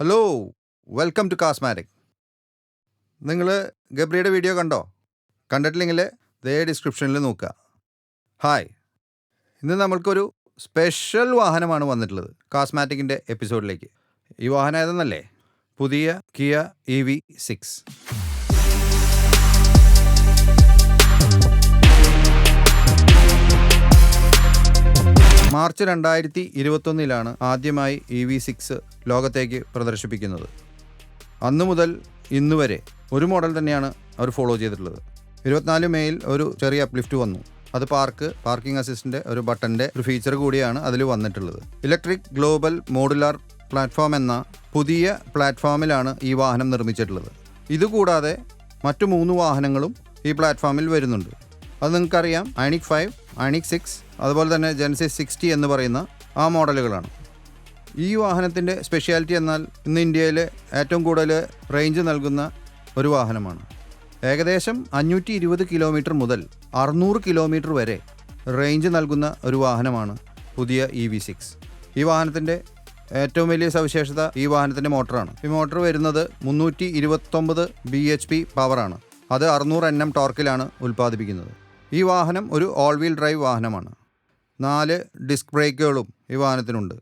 Hello, welcome to കാസ്മാറ്റിക്. നിങ്ങൾ ഗബ്രിയുടെ video കണ്ടോ? കണ്ടിട്ടില്ലെങ്കിൽ ദേ ഡിസ്ക്രിപ്ഷനിൽ നോക്കുക. ഹായ്, ഇന്ന് നമ്മൾക്കൊരു സ്പെഷ്യൽ വാഹനമാണ് വന്നിട്ടുള്ളത് കാസ്മാറ്റിക്കിൻ്റെ എപ്പിസോഡിലേക്ക്. ഈ വാഹനം ഏതെന്നല്ലേ? പുതിയ കിയ EV6. മാർച്ച് 2021 ആദ്യമായി EV6 ലോകത്തേക്ക് പ്രദർശിപ്പിക്കുന്നത്. അന്നു മുതൽ ഇന്ന് വരെ ഒരു മോഡൽ തന്നെയാണ് അവർ ഫോളോ ചെയ്തിട്ടുള്ളത്. 24 മെയ്യിൽ ഒരു ചെറിയ അപ്ലിഫ്റ്റ് വന്നു. അത് പാർക്കിംഗ് അസിസ്റ്റൻ്റ് ഒരു ബട്ടൻ്റെ ഒരു ഫീച്ചർ കൂടിയാണ് അതിൽ വന്നിട്ടുള്ളത്. ഇലക്ട്രിക് ഗ്ലോബൽ മോഡുലാർ പ്ലാറ്റ്ഫോം എന്ന പുതിയ പ്ലാറ്റ്ഫോമിലാണ് ഈ വാഹനം നിർമ്മിച്ചിട്ടുള്ളത്. ഇതുകൂടാതെ മറ്റു 3 വാഹനങ്ങളും ഈ പ്ലാറ്റ്ഫോമിൽ വരുന്നുണ്ട്. അത് നിങ്ങൾക്കറിയാം, ഐണിക് 5, ഐണിക് 6, അതുപോലെ തന്നെ ജെൻസിസ് 60 എന്ന് പറയുന്ന ആ മോഡലുകളാണ്. ഈ വാഹനത്തിൻ്റെ സ്പെഷ്യാലിറ്റി എന്നാൽ ഇന്ന് ഇന്ത്യയിൽ ഏറ്റവും കൂടുതൽ റേഞ്ച് നൽകുന്ന ഒരു വാഹനമാണ്. ഏകദേശം 520 കിലോമീറ്റർ മുതൽ 600 കിലോമീറ്റർ വരെ റേഞ്ച് നൽകുന്ന ഒരു വാഹനമാണ് പുതിയ EV6. ഈ വാഹനത്തിൻ്റെ ഏറ്റവും വലിയ സവിശേഷത ഈ വാഹനത്തിൻ്റെ മോട്ടറാണ്. ഈ മോട്ടർ വരുന്നത് 329 bhp പവറാണ്. അത് 600 Nm ടോർക്കിലാണ് ഉൽപ്പാദിപ്പിക്കുന്നത്. ഈ വാഹനം ഒരു ഓൾ വീൽ ഡ്രൈവ് വാഹനമാണ്. 4 ഡിസ്ക് ബ്രേക്കുകളും ഈ വാഹനത്തിനുണ്ട്.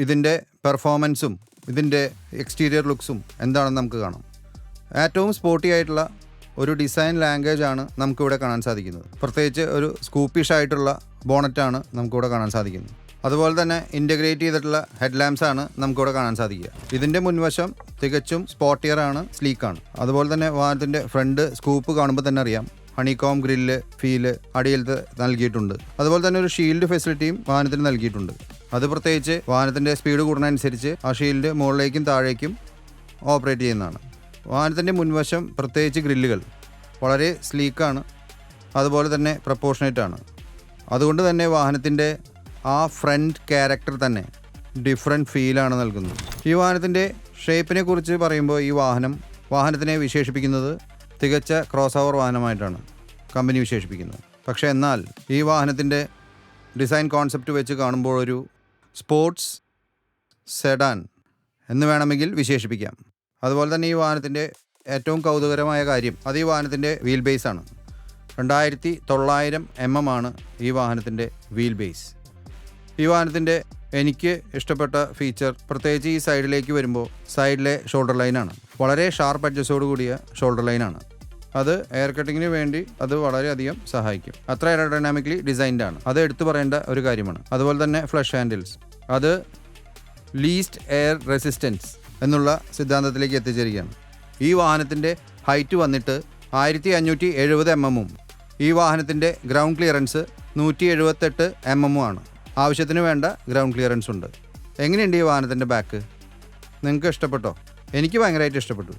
ഇതിൻ്റെ പെർഫോമൻസും ഇതിൻ്റെ എക്സ്റ്റീരിയർ ലുക്സും എന്താണെന്ന് നമുക്ക് കാണാം. ഏറ്റവും സ്പോർട്ടി ആയിട്ടുള്ള ഒരു ഡിസൈൻ ലാംഗ്വേജാണ് നമുക്കിവിടെ കാണാൻ സാധിക്കുന്നത്. പ്രത്യേകിച്ച് ഒരു സ്കൂപ്പിഷ് ആയിട്ടുള്ള ബോണറ്റാണ് നമുക്കിവിടെ കാണാൻ സാധിക്കുന്നത്. അതുപോലെ തന്നെ ഇൻ്റഗ്രേറ്റ് ചെയ്തിട്ടുള്ള ഹെഡ് ലാംപ്സാണ് നമുക്കിവിടെ കാണാൻ സാധിക്കുക. ഇതിൻ്റെ മുൻവശം തികച്ചും സ്പോർട്ടിയറാണ്, സ്ലീക്കാണ്. അതുപോലെ തന്നെ വാഹനത്തിൻ്റെ ഫ്രണ്ട് സ്കൂപ്പ് കാണുമ്പോൾ തന്നെ അറിയാം, ഹണികോം ഗ്രില്ല് ഫീല് അടിയിലത്ത് നൽകിയിട്ടുണ്ട്. അതുപോലെ തന്നെ ഒരു ഷീൽഡ് ഫെസിലിറ്റിയും വാഹനത്തിന് നൽകിയിട്ടുണ്ട്. അത് പ്രത്യേകിച്ച് വാഹനത്തിൻ്റെ സ്പീഡ് കൂടുന്നതനുസരിച്ച് ആ ഷീൽഡ് മുകളിലേക്കും താഴേക്കും ഓപ്പറേറ്റ് ചെയ്യുന്നതാണ്. വാഹനത്തിൻ്റെ മുൻവശം പ്രത്യേകിച്ച് ഗ്രില്ലുകൾ വളരെ സ്ലീക്കാണ്, അതുപോലെ തന്നെ പ്രപ്പോർഷനേറ്റ് ആണ്. അതുകൊണ്ട് തന്നെ വാഹനത്തിൻ്റെ ആ ഫ്രണ്ട് ക്യാരക്ടർ തന്നെ ഡിഫറെൻറ്റ് ഫീലാണ് നൽകുന്നത്. ഈ വാഹനത്തിൻ്റെ ഷേപ്പിനെ കുറിച്ച് പറയുമ്പോൾ ഈ വാഹനത്തിനെ വിശേഷിപ്പിക്കുന്നത് തികച്ച ക്രോസ് ഓവർ വാഹനമായിട്ടാണ് കമ്പനി വിശേഷിപ്പിക്കുന്നത്. പക്ഷേ എന്നാൽ ഈ വാഹനത്തിൻ്റെ ഡിസൈൻ കോൺസെപ്റ്റ് വെച്ച് കാണുമ്പോൾ ഒരു സ്പോർട്സ് സെഡാൻ എന്ന് വേണമെങ്കിൽ വിശേഷിപ്പിക്കാം. അതുപോലെ തന്നെ ഈ വാഹനത്തിൻ്റെ ഏറ്റവും കൗതുകരമായ കാര്യം അത് ഈ വാഹനത്തിൻ്റെ വീൽ ബേസ് ആണ്. 2900 mm ആണ് ഈ വാഹനത്തിൻ്റെ വീൽ ബേസ്. ഈ വാഹനത്തിൻ്റെ എനിക്ക് ഇഷ്ടപ്പെട്ട ഫീച്ചർ പ്രത്യേകിച്ച് ഈ സൈഡിലേക്ക് വരുമ്പോൾ സൈഡിലെ ഷോൾഡർ ലൈനാണ്. വളരെ ഷാർപ്പ് അഡ്ജസ്റ്റോട് കൂടിയ ഷോൾഡർ ലൈനാണ്. അത് എയർ കട്ടിങ്ങിന് വേണ്ടി അത് വളരെയധികം സഹായിക്കും. അത്ര എയറോഡൈനാമിക്കലി ഡിസൈൻഡ് ആണ്. അത് എടുത്തു പറയേണ്ട ഒരു കാര്യമാണ്. അതുപോലെ തന്നെ ഫ്ലഷ് ഹാൻഡിൽസ്, അത് ലീസ്റ്റ് എയർ റെസിസ്റ്റൻസ് എന്നുള്ള സിദ്ധാന്തത്തിലേക്ക് എത്തിച്ചിരിക്കുകയാണ്. ഈ വാഹനത്തിൻ്റെ ഹൈറ്റ് വന്നിട്ട് 1570 mm ഈ വാഹനത്തിൻ്റെ ഗ്രൗണ്ട് ക്ലിയറൻസ് 178 mm ആണ്. ആവശ്യത്തിന് വേണ്ട ഗ്രൗണ്ട് ക്ലിയറൻസ് ഉണ്ട്. എങ്ങനെയുണ്ട് ഈ വാഹനത്തിൻ്റെ ബാക്ക്? നിങ്ങൾക്ക് ഇഷ്ടപ്പെട്ടോ? എനിക്ക് ഭയങ്കരമായിട്ട് ഇഷ്ടപ്പെട്ടു.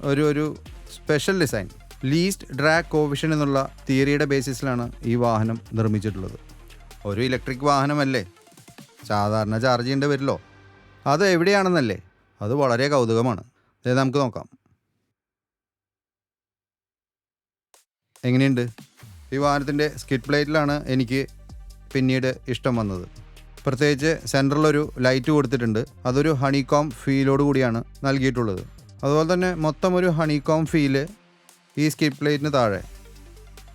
ഒരു സ്പെഷ്യൽ ഡിസൈൻ, ലീസ്റ്റ് ഡ്രാഗ് കോഫിഷ്യൻ എന്നുള്ള തിയറിയുടെ ബേസിസിലാണ് ഈ വാഹനം നിർമ്മിച്ചിട്ടുള്ളത്. ഒരു ഇലക്ട്രിക് വാഹനമല്ലേ, സാധാരണ ചാർജ് ചെയ്യേണ്ടി വരില്ലോ. അത് എവിടെയാണെന്നല്ലേ, അത് വളരെ കൗതുകമാണ്. അതായത് നമുക്ക് നോക്കാം എങ്ങനെയുണ്ട്. ഈ വാഹനത്തിൻ്റെ സ്കിഡ് പ്ലേറ്റിലാണ് എനിക്ക് പിന്നീട് ഇഷ്ടം വന്നത്. പ്രത്യേകിച്ച് സെൻറ്ററിലൊരു ലൈറ്റ് കൊടുത്തിട്ടുണ്ട്. അതൊരു ഹണികോം ഫീലോട് കൂടിയാണ് നൽകിയിട്ടുള്ളത്. അതുപോലെ തന്നെ മൊത്തം ഒരു ഹണികോം ഫീല് ഈ സ്കിഡ് പ്ലേറ്റിന് താഴെ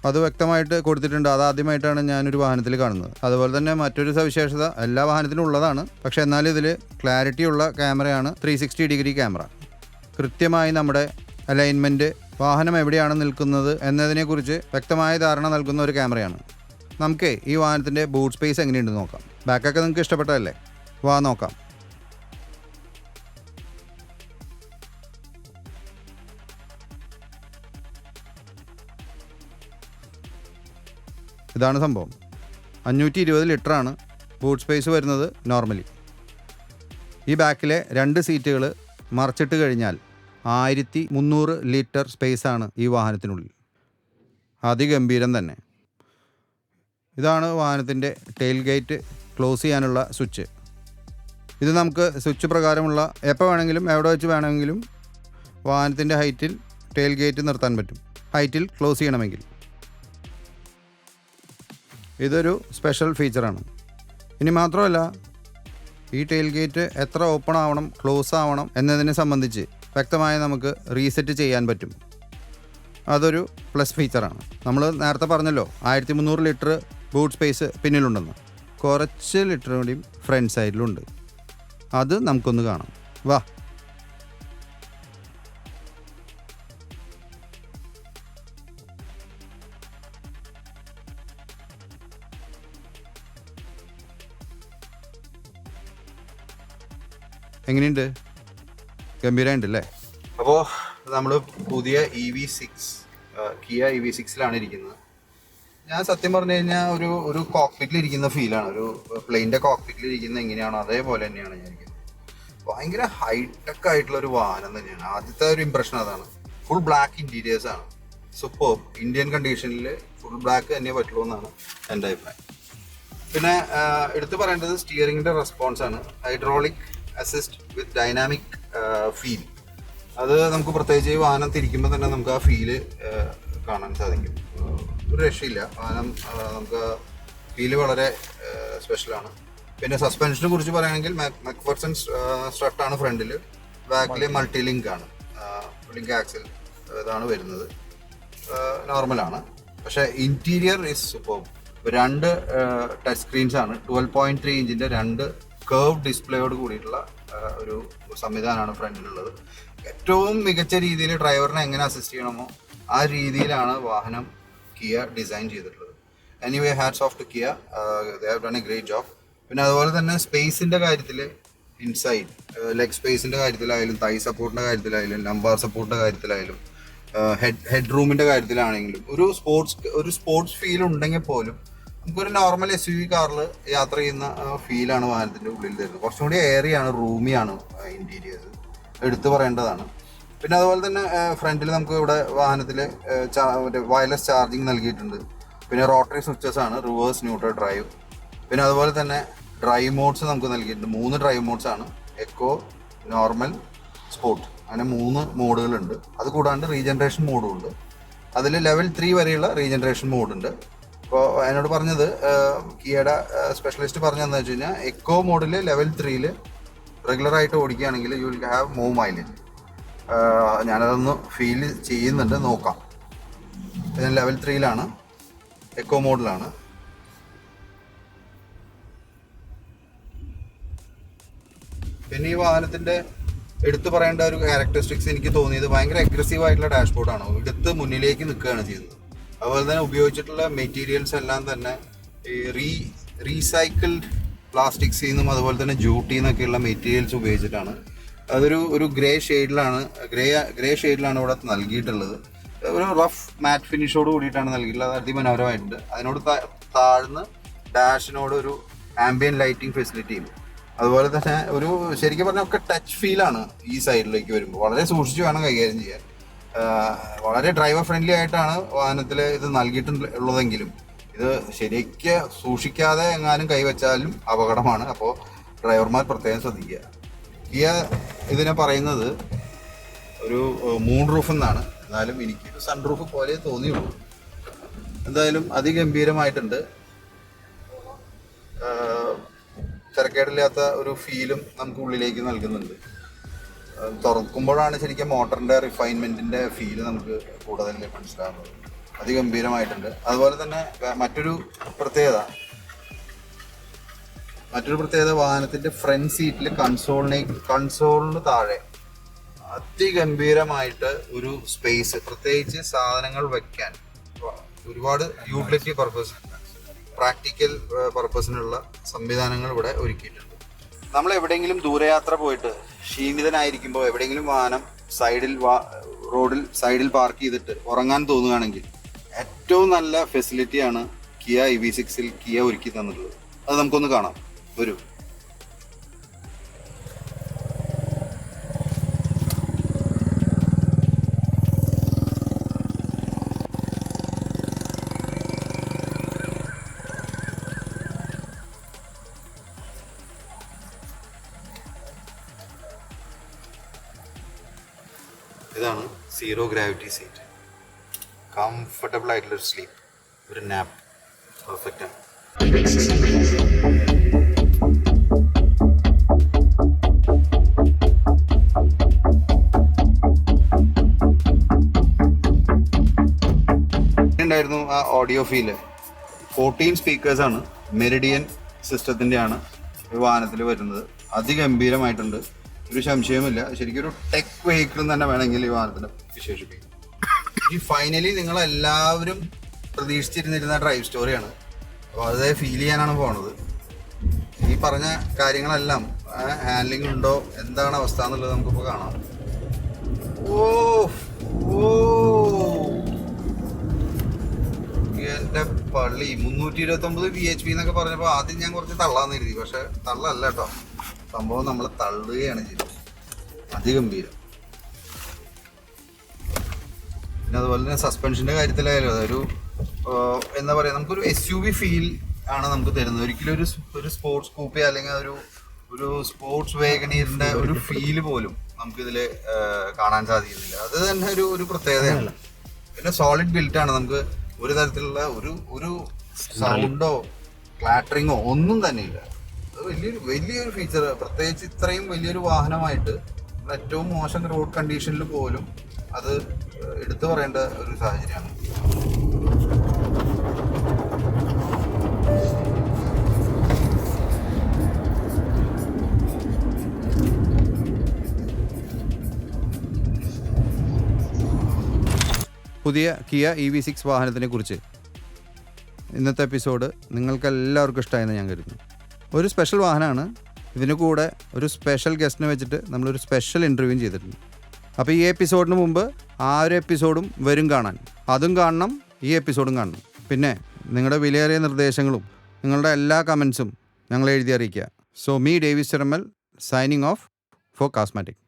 അത് വ്യക്തമായിട്ട് കൊടുത്തിട്ടുണ്ട്. അതാദ്യമായിട്ടാണ് ഞാനൊരു വാഹനത്തിൽ കാണുന്നത്. അതുപോലെ തന്നെ മറ്റൊരു സവിശേഷത എല്ലാ വാഹനത്തിലും ഉള്ളതാണ്, പക്ഷേ എന്നാലും ഇതിൽ ക്ലാരിറ്റി ഉള്ള ക്യാമറയാണ്. 360 ഡിഗ്രി ക്യാമറ. കൃത്യമായി നമ്മുടെ അലൈൻമെൻറ്റ്, വാഹനം എവിടെയാണ് നിൽക്കുന്നത് എന്നതിനെക്കുറിച്ച് വ്യക്തമായ ധാരണ നൽകുന്ന ഒരു ക്യാമറയാണ്. നമുക്ക് ഈ വാഹനത്തിൻ്റെ ബൂട്ട് സ്പേസ് എങ്ങനെയുണ്ട് നോക്കാം. ബാക്കൊക്കെ നിങ്ങൾക്ക് ഇഷ്ടപ്പെട്ടതല്ലേ? വാ നോക്കാം. ഇതാണ് സംഭവം. 520 ലിറ്ററാണ് ബൂട്ട് സ്പേസ് വരുന്നത് നോർമലി. ഈ ബാക്കിലെ 2 സീറ്റുകൾ മറച്ചിട്ട് കഴിഞ്ഞാൽ 1300 ലിറ്റർ സ്പേസാണ് ഈ വാഹനത്തിനുള്ളിൽ. അതിഗംഭീരം തന്നെ. ഇതാണ് വാഹനത്തിൻ്റെ ടെയിൽ ഗേറ്റ് ക്ലോസ് ചെയ്യാനുള്ള സ്വിച്ച്. ഇത് നമുക്ക് സ്വിച്ച് പ്രകാരമുള്ള എപ്പോൾ വേണമെങ്കിലും എവിടെ വെച്ച് വേണമെങ്കിലും വാഹനത്തിൻ്റെ ഹൈറ്റിൽ ടെയിൽ ഗേറ്റ് നിർത്താൻ പറ്റും, ഹൈറ്റിൽ ക്ലോസ് ചെയ്യണമെങ്കിൽ. ഇതൊരു സ്പെഷ്യൽ ഫീച്ചറാണ്. ഇനി മാത്രമല്ല ഈ ടെയിൽ ഗേറ്റ് എത്ര ഓപ്പൺ ആവണം, ക്ലോസ് ആവണം എന്നതിനെ സംബന്ധിച്ച് വ്യക്തമായി നമുക്ക് റീസെറ്റ് ചെയ്യാൻ പറ്റും. അതൊരു പ്ലസ് ഫീച്ചറാണ്. നമ്മൾ നേരത്തെ പറഞ്ഞല്ലോ 1300 ലിറ്റർ ബൂട്ട് സ്പേസ് പിന്നിലുണ്ടെന്ന്. കുറച്ച് ലിറ്റർ കൂടിയും ഫ്രണ്ട് സൈഡിലുണ്ട്. അത് നമുക്കൊന്ന് കാണാം. വാ. എങ്ങനെയുണ്ട്? ഗംഭീരമുണ്ടല്ലേ? അപ്പോൾ നമ്മൾ പുതിയ EV6 കിയ EV6ലാണ് ഇരിക്കുന്നത്. ഞാൻ സത്യം പറഞ്ഞു കഴിഞ്ഞാൽ ഒരു കോക്പിറ്റിൽ ഇരിക്കുന്ന ഫീലാണ്. ഒരു പ്ലെയിൻ്റെ കോക്പിറ്റിൽ ഇരിക്കുന്ന എങ്ങനെയാണോ അതേപോലെ തന്നെയാണ് ഞാൻ ഇരിക്കുന്നത്. ഭയങ്കര ഹൈടെക് ആയിട്ടുള്ള ഒരു വാഹനം തന്നെയാണ്. ആദ്യത്തെ ഒരു ഇമ്പ്രഷൻ അതാണ്. ഫുൾ ബ്ലാക്ക് ഇൻറ്റീരിയേഴ്സാണ്. സൂപ്പർ. ഇന്ത്യൻ കണ്ടീഷനിൽ ഫുൾ ബ്ലാക്ക് തന്നെ പറ്റുള്ളൂ എന്നാണ് എൻ്റെ അഭിപ്രായം. പിന്നെ എടുത്തു പറയേണ്ടത് സ്റ്റിയറിങ്ങിൻ്റെ റെസ്പോൺസാണ്. Hydraulic assist with dynamic feel. അത് നമുക്ക് പ്രത്യേകിച്ച് ഈ വാഹനം തിരിക്കുമ്പോൾ തന്നെ നമുക്ക് ആ ഫീല് കാണാൻ സാധിക്കും. ഒരു രക്ഷയില്ല. വാഹനം നമുക്ക് ഫീല് വളരെ സ്പെഷ്യലാണ്. പിന്നെ സസ്പെൻഷനെ കുറിച്ച് പറയുകയാണെങ്കിൽ മക്ഫെർസൺ സ്ട്രട്ടാണ് ഫ്രണ്ടിൽ, ബാക്കിൽ മൾട്ടി ലിങ്ക് ആണ്. ലിങ്ക് ആക്സിൽ ഇതാണ് വരുന്നത്. നോർമലാണ്. പക്ഷേ interior is super. 2 touch screens ആണ്. 12.3 ഇഞ്ചിൻ്റെ 2 കർവ് ഡിസ്പ്ലേയോട് കൂടിയിട്ടുള്ള ഒരു സംവിധാനമാണ് ഫ്രണ്ടിലുള്ളത്. ഏറ്റവും മികച്ച രീതിയിൽ ഡ്രൈവറിനെ എങ്ങനെ അസിസ്റ്റ് ചെയ്യണമോ ആ രീതിയിലാണ് വാഹനം കിയ ഡിസൈൻ ചെയ്തിട്ടുള്ളത്. Anyway hats of two Kia. They have done A great job. പിന്നെ അതുപോലെ തന്നെ സ്പേസിൻ്റെ കാര്യത്തിൽ ഇൻസൈഡ് ലെഗ് സ്പേസിൻ്റെ കാര്യത്തിലായാലും, തൈ സപ്പോർട്ടിൻ്റെ കാര്യത്തിലായാലും, ലംബാർ സപ്പോർട്ടിൻ്റെ കാര്യത്തിലായാലും, ഹെഡ് റൂമിൻ്റെ കാര്യത്തിലാണെങ്കിലും ഒരു സ്പോർട്സ് ഫീൽ ഉണ്ടെങ്കിൽ പോലും നമുക്കൊരു നോർമൽ SUV കാറിൽ യാത്ര ചെയ്യുന്ന ഫീലാണ് വാഹനത്തിൻ്റെ ഉള്ളിൽ തരുന്നത്. കുറച്ചും കൂടി എയറിയാണ്, റൂമിയാണ് ഇൻറ്റീരിയേഴ്സ്. എടുത്തു പറയേണ്ടതാണ്. പിന്നെ അതുപോലെ തന്നെ ഫ്രണ്ടിൽ നമുക്ക് ഇവിടെ വാഹനത്തിൽ വയർലെസ് ചാർജിങ് നൽകിയിട്ടുണ്ട്. പിന്നെ റോട്ടറി സ്വിച്ചസ് ആണ്, റിവേഴ്സ്, ന്യൂട്രൽ, ഡ്രൈവ്. പിന്നെ അതുപോലെ തന്നെ ഡ്രൈവ് മോഡ്സ് നമുക്ക് നൽകിയിട്ടുണ്ട്. 3 ഡ്രൈവ് മോഡ്സ് ആണ്. Eco, normal, sport. അങ്ങനെ 3 മോഡുകളുണ്ട്. അത് കൂടാണ്ട് റീജനറേഷൻ മോഡും ഉണ്ട്. അതിൽ ലെവൽ 3 വരെയുള്ള റീജനറേഷൻ മോഡുണ്ട്. അപ്പോൾ എന്നോട് പറഞ്ഞത് കിയയുടെ സ്പെഷ്യലിസ്റ്റ് പറഞ്ഞതെന്ന് വെച്ച് കഴിഞ്ഞാൽ എക്കോ മോഡിൽ ലെവൽ 3ൽ റെഗുലറായിട്ട് ഓടിക്കുകയാണെങ്കിൽ you will have more mileage. ഞാനതൊന്ന് ഫീൽ ചെയ്യുന്നുണ്ട്, നോക്കാം. ഞാൻ ലെവൽ 3ലാണ്, എക്കോ മോഡിലാണ്. പിന്നെ ഈ വാഹനത്തിൻ്റെ എടുത്തു പറയേണ്ട ഒരു ക്യാരക്ടറിസ്റ്റിക്സ് എനിക്ക് തോന്നിയത് ഭയങ്കര അഗ്രസീവ് ആയിട്ടുള്ള ഡാഷ്ബോർഡാണ്. എടുത്ത് മുന്നിലേക്ക് നിൽക്കുകയാണ് ചെയ്യുന്നത്. അതുപോലെ തന്നെ ഉപയോഗിച്ചിട്ടുള്ള മെറ്റീരിയൽസ് എല്ലാം തന്നെ ഈ റീസൈക്കിൾഡ് പ്ലാസ്റ്റിക്സിൽ നിന്നും അതുപോലെ തന്നെ ജൂട്ടിൽ നിന്നൊക്കെയുള്ള മെറ്റീരിയൽസ് ഉപയോഗിച്ചിട്ടാണ്. ഒരു ഗ്രേ ഷെയ്ഡിലാണ് ഇവിടെ നൽകിയിട്ടുള്ളത്. ഒരു റഫ് മാറ്റ് ഫിനിഷോട് കൂടിയിട്ടാണ് നൽകിയിട്ടുള്ളത്. അത് അതിമനോഹരമായിട്ടുണ്ട്. അതിനോട് താഴ്ന്ന് ഡാഷിനോട് ഒരു ആംബിയൻ ലൈറ്റിംഗ് ഫെസിലിറ്റിയും അതുപോലെ തന്നെ ശരിക്കും പറഞ്ഞാൽ ഒക്കെ ടച്ച് ഫീലാണ് ഈ സൈഡിലേക്ക് വരുമ്പോൾ. വളരെ സൂക്ഷിച്ച് വേണം കൈകാര്യം ചെയ്യാൻ. വളരെ ഡ്രൈവർ ഫ്രണ്ട്ലി ആയിട്ടാണ് വാഹനത്തിൽ ഇത് നൽകിയിട്ടുള്ളതെങ്കിലും ഇത് ശരിക്ക് സൂക്ഷിക്കാതെ എങ്ങാനും കൈവച്ചാലും അപകടമാണ്. അപ്പോൾ ഡ്രൈവർമാർ പ്രത്യേകം ശ്രദ്ധിക്കുക. കിയ ഇതിനെ പറയുന്നത് ഒരു മൂൺ റൂഫ് എന്നാണ്. എന്നാലും എനിക്കൊരു സൺ റൂഫ് പോലെ തോന്നിയുള്ളൂ. എന്തായാലും അതിഗംഭീരമായിട്ടുണ്ട്. തിരക്കേടില്ലാത്ത ഒരു ഫീലും നമുക്ക് ഉള്ളിലേക്ക് നൽകുന്നുണ്ട്. തുറക്കുമ്പോഴാണ് ശരിക്കും മോട്ടറിൻ്റെ റിഫൈൻമെൻറ്റിൻ്റെ ഫീല് നമുക്ക് കൂടുതൽ മനസ്സിലാകുന്നത്. അതിഗംഭീരമായിട്ടുണ്ട്. അതുപോലെ തന്നെ മറ്റൊരു പ്രത്യേകത വാഹനത്തിൻ്റെ ഫ്രണ്ട് സീറ്റിൽ കൺസോളിന് താഴെ അതിഗംഭീരമായിട്ട് ഒരു സ്പേസ്, പ്രത്യേകിച്ച് സാധനങ്ങൾ വയ്ക്കാൻ ഒരുപാട് യൂട്ടിലിറ്റി പർപ്പസ്, പ്രാക്ടിക്കൽ പർപ്പസിനുള്ള സംവിധാനങ്ങൾ ഇവിടെ ഒരുക്കിയിട്ടുണ്ട്. നമ്മൾ എവിടെയെങ്കിലും ദൂരയാത്ര പോയിട്ട് ക്ഷീണിതനായിരിക്കുമ്പോൾ എവിടെയെങ്കിലും വാഹനം റോഡിൽ സൈഡിൽ പാർക്ക് ചെയ്തിട്ട് ഉറങ്ങാൻ തോന്നുകയാണെങ്കിൽ ഏറ്റവും നല്ല ഫെസിലിറ്റിയാണ് കിയ EV6ൽ കിയ ഒരുക്കി തന്നിട്ടുള്ളത്. അത് നമുക്കൊന്ന് കാണാം. വരൂ. ഇതാണ് സീറോ ഗ്രാവിറ്റി സീറ്റ്. കംഫർട്ടബിൾ ആയിട്ടുള്ളൊരു സ്ലീപ്പ്, ഒരു നാപ്പ് പെർഫെക്റ്റ് ആണ്. ഓഡിയോ ഫീല് 14 സ്പീക്കേഴ്സാണ് മെറിഡിയൻ സിസ്റ്റത്തിൻ്റെയാണ് ഈ വാഹനത്തിൽ വരുന്നത്. അതിഗംഭീരമായിട്ടുണ്ട്, ഒരു സംശയവുമില്ല. ശരിക്കും ഒരു ടെക് വെഹിക്കിൾ തന്നെ വേണമെങ്കിൽ ഈ വാഹനത്തിന് വിശേഷിപ്പിക്കും. ഈ ഫൈനലി നിങ്ങളെല്ലാവരും പ്രതീക്ഷിച്ചിരുന്നിരുന്ന ഡ്രൈവ് സ്റ്റോറിയാണ്. അപ്പോൾ അത് ഫീൽ ചെയ്യാനാണ് പോണത്. ഈ പറഞ്ഞ കാര്യങ്ങളെല്ലാം ഹാൻഡ്ലിംഗ് ഉണ്ടോ, എന്താണ് അവസ്ഥ എന്നുള്ളത് നമുക്കിപ്പോൾ കാണാം. എൻ്റെ പള്ളി 329 VHP എന്നൊക്കെ പറഞ്ഞപ്പോൾ ആദ്യം ഞാൻ കുറച്ച് തള്ളാന്ന് കരുതി. പക്ഷെ തള്ളല്ല കേട്ടോ, സംഭവം നമ്മൾ തള്ളുകയാണ് ചെയ്തത്. അതിഗംഭീരം. പിന്നെ അതുപോലെ തന്നെ സസ്പെൻഷൻ്റെ കാര്യത്തിലായാലും അതൊരു എന്താ പറയുക, നമുക്കൊരു SUV ഫീൽ ആണ് നമുക്ക് തരുന്നത്. ഒരിക്കലും ഒരു സ്പോർട്സ് കൂപ്പി അല്ലെങ്കിൽ ഒരു സ്പോർട്സ് വേഗണീറിൻ്റെ ഒരു ഫീല് പോലും നമുക്കിതിൽ കാണാൻ സാധിക്കുന്നില്ല. അത് തന്നെ ഒരു പ്രത്യേകതയാണ്. പിന്നെ സോളിഡ് ബിൽറ്റാണ്. നമുക്ക് ഒരു തരത്തിലുള്ള ഒരു സൗണ്ടോ ക്ലാറ്ററിങ്ങോ ഒന്നും തന്നെ ഇല്ല. അത് വലിയൊരു ഫീച്ചർ. പ്രത്യേകിച്ച് ഇത്രയും വലിയൊരു വാഹനമായിട്ട് ഏറ്റവും മോശം റോഡ് കണ്ടീഷനിൽ പോലും അത് എടുത്തു പറയേണ്ട ഒരു സാഹചര്യമാണ്. പുതിയ കിയ EV6 വാഹനത്തിനെ കുറിച്ച് ഇന്നത്തെ എപ്പിസോഡ് നിങ്ങൾക്ക് എല്ലാവർക്കും ഇഷ്ടമായെന്ന് ഞാൻ കരുതുന്നു. ഒരു സ്പെഷ്യൽ വാഹനമാണ്. ഇതിന് കൂടെ ഒരു സ്പെഷ്യൽ ഗസ്റ്റിനെ വെച്ചിട്ട് നമ്മളൊരു സ്പെഷ്യൽ ഇൻ്റർവ്യൂ ചെയ്തിട്ടുണ്ട്. അപ്പോൾ ഈ എപ്പിസോഡിന് മുമ്പ് ആ ഒരു എപ്പിസോഡും വരും കാണാൻ. അതും കാണണം, ഈ എപ്പിസോഡും കാണണം. പിന്നെ നിങ്ങളുടെ വിലയേറിയ നിർദ്ദേശങ്ങളും നിങ്ങളുടെ എല്ലാ കമൻസും ഞങ്ങളെ എഴുതി അറിയിക്കുക. So me Davis Cheramal signing off for കാസ്മാറ്റിക്.